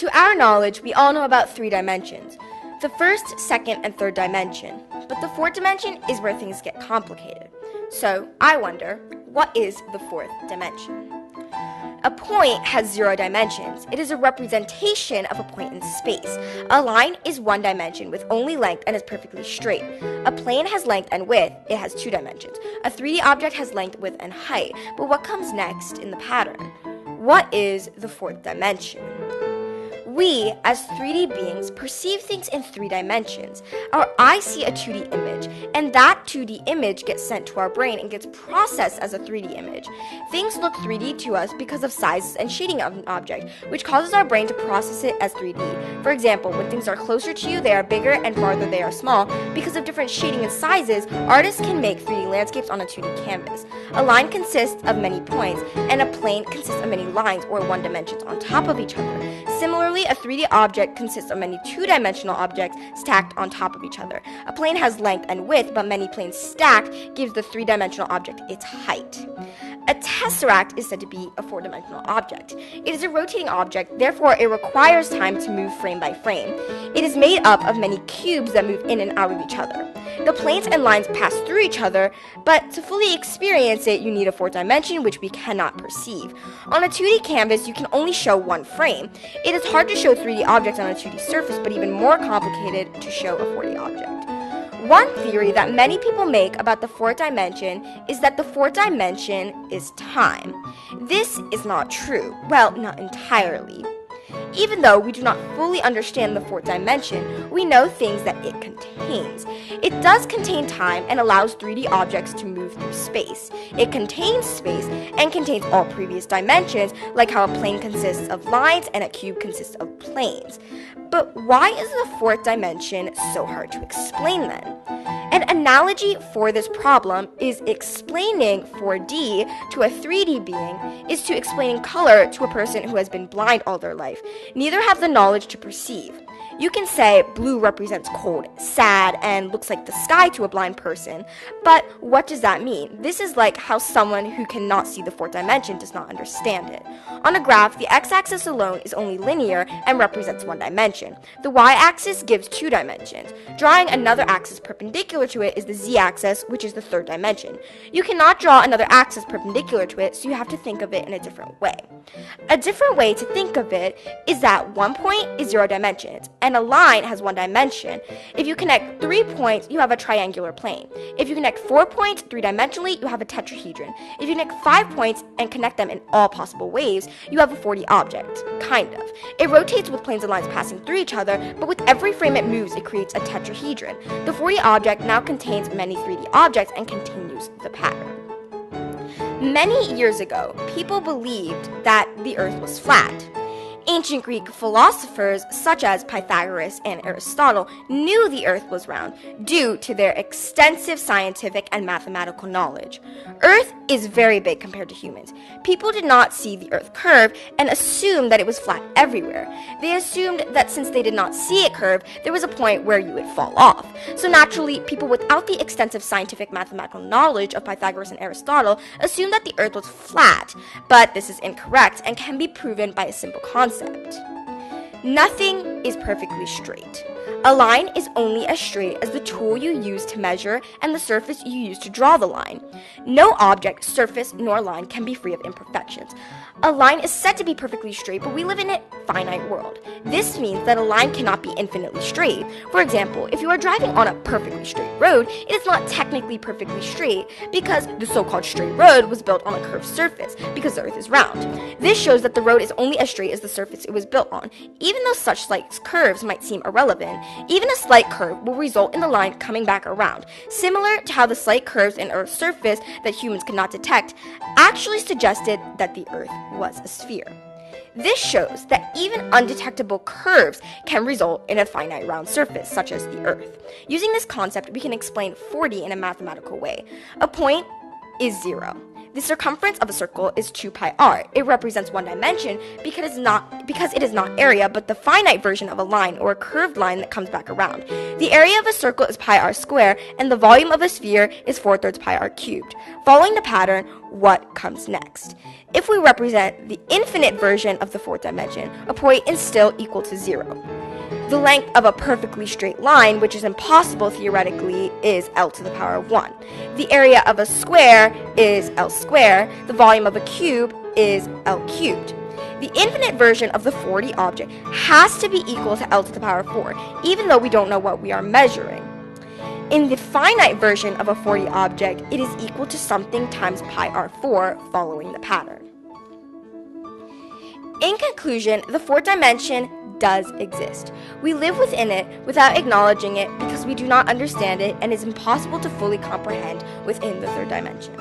To our knowledge, we all know about three dimensions: the first, second, and third dimension. But the fourth dimension is where things get complicated. So, I wonder, what is the fourth dimension? A point has 0 dimensions. It is a representation of a point in space. A line is 1 dimension with only length and is perfectly straight. A plane has length and width. It has 2 dimensions. A 3D object has length, width, and height. But what comes next in the pattern? What is the fourth dimension? We, as 3D beings, perceive things in 3 dimensions. Our eyes see a 2D image, and that 2D image gets sent to our brain and gets processed as a 3D image. Things look 3D to us because of sizes and shading of an object, which causes our brain to process it as 3D. For example, when things are closer to you, they are bigger, and farther they are small. Because of different shading and sizes, artists can make 3D landscapes on a 2D canvas. A line consists of many points, and a plane consists of many lines, or 1 dimensions, on top of each other. Similarly, a 3D object consists of many 2-dimensional objects stacked on top of each other. A plane has length and width, but many planes stacked gives the 3-dimensional object its height. A tesseract is said to be a 4-dimensional object. It is a rotating object, therefore it requires time to move frame by frame. It is made up of many cubes that move in and out of each other. The planes and lines pass through each other, but to fully experience it, you need a 4th dimension, which we cannot perceive. On a 2D canvas, you can only show 1 frame. It is hard to show 3D objects on a 2D surface, but even more complicated to show a 4D object. One theory that many people make about the 4th dimension is that the 4th dimension is time. This is not true. Well, not entirely. Even though we do not fully understand the 4th dimension, we know things that it contains. It does contain time and allows 3D objects to move through space. It contains space and contains all previous dimensions, like how a plane consists of lines and a cube consists of planes. But why is the 4th dimension so hard to explain then? An analogy for this problem is explaining 4D to a 3D being is to explaining color to a person who has been blind all their life. Neither have the knowledge to perceive. You can say blue represents cold, sad, and looks like the sky to a blind person, but what does that mean? This is like how someone who cannot see the 4th dimension does not understand it. On a graph, the x-axis alone is only linear and represents 1 dimension. The y-axis gives 2 dimensions. Drawing another axis perpendicular to it is the z-axis, which is the 3rd dimension. You cannot draw another axis perpendicular to it, so you have to think of it in a different way. A different way to think of it is that 1 point is 0 dimensions, and a line has 1 dimension. If you connect 3 points, you have a triangular plane. If you connect 4 points 3-dimensionally, you have a tetrahedron. If you connect 5 points and connect them in all possible ways, you have a 4D object, kind of. It rotates with planes and lines passing through each other, but with every frame it moves, it creates a tetrahedron. The 4D object now contains many 3D objects and continues the pattern. Many years ago, people believed that the Earth was flat. Ancient Greek philosophers such as Pythagoras and Aristotle knew the Earth was round due to their extensive scientific and mathematical knowledge. Earth is very big compared to humans. People did not see the Earth curve and assumed that it was flat everywhere. They assumed that since they did not see it curve, there was a point where you would fall off. So naturally, people without the extensive scientific mathematical knowledge of Pythagoras and Aristotle assumed that the Earth was flat. But this is incorrect and can be proven by a simple concept. Nothing is perfectly straight. A line is only as straight as the tool you use to measure and the surface you use to draw the line. No object, surface, nor line can be free of imperfections. A line is said to be perfectly straight, but we live in a finite world. This means that a line cannot be infinitely straight. For example, if you are driving on a perfectly straight road, it is not technically perfectly straight because the so-called straight road was built on a curved surface because the Earth is round. This shows that the road is only as straight as the surface it was built on. Even though such slight curves might seem irrelevant, even a slight curve will result in the line coming back around, similar to how the slight curves in Earth's surface that humans cannot detect actually suggested that the Earth was a sphere. This shows that even undetectable curves can result in a finite round surface, such as the Earth. Using this concept, we can explain 4D in a mathematical way. A point is 0. The circumference of a circle is 2 pi r. It represents one dimension because it is not area, but the finite version of a line or a curved line that comes back around. The area of a circle is pi r squared, and the volume of a sphere is 4/3 pi r cubed. Following the pattern, what comes next? If we represent the infinite version of the fourth dimension, a point is still equal to 0. The length of a perfectly straight line, which is impossible theoretically, is L to the power of 1. The area of a square is L squared. The volume of a cube is L cubed. The infinite version of the 4D object has to be equal to L to the power of 4, even though we don't know what we are measuring. In the finite version of a 4D object, it is equal to something times pi r4 following the pattern. In conclusion, the fourth dimension does exist. We live within it without acknowledging it because we do not understand it and is impossible to fully comprehend within the third dimension.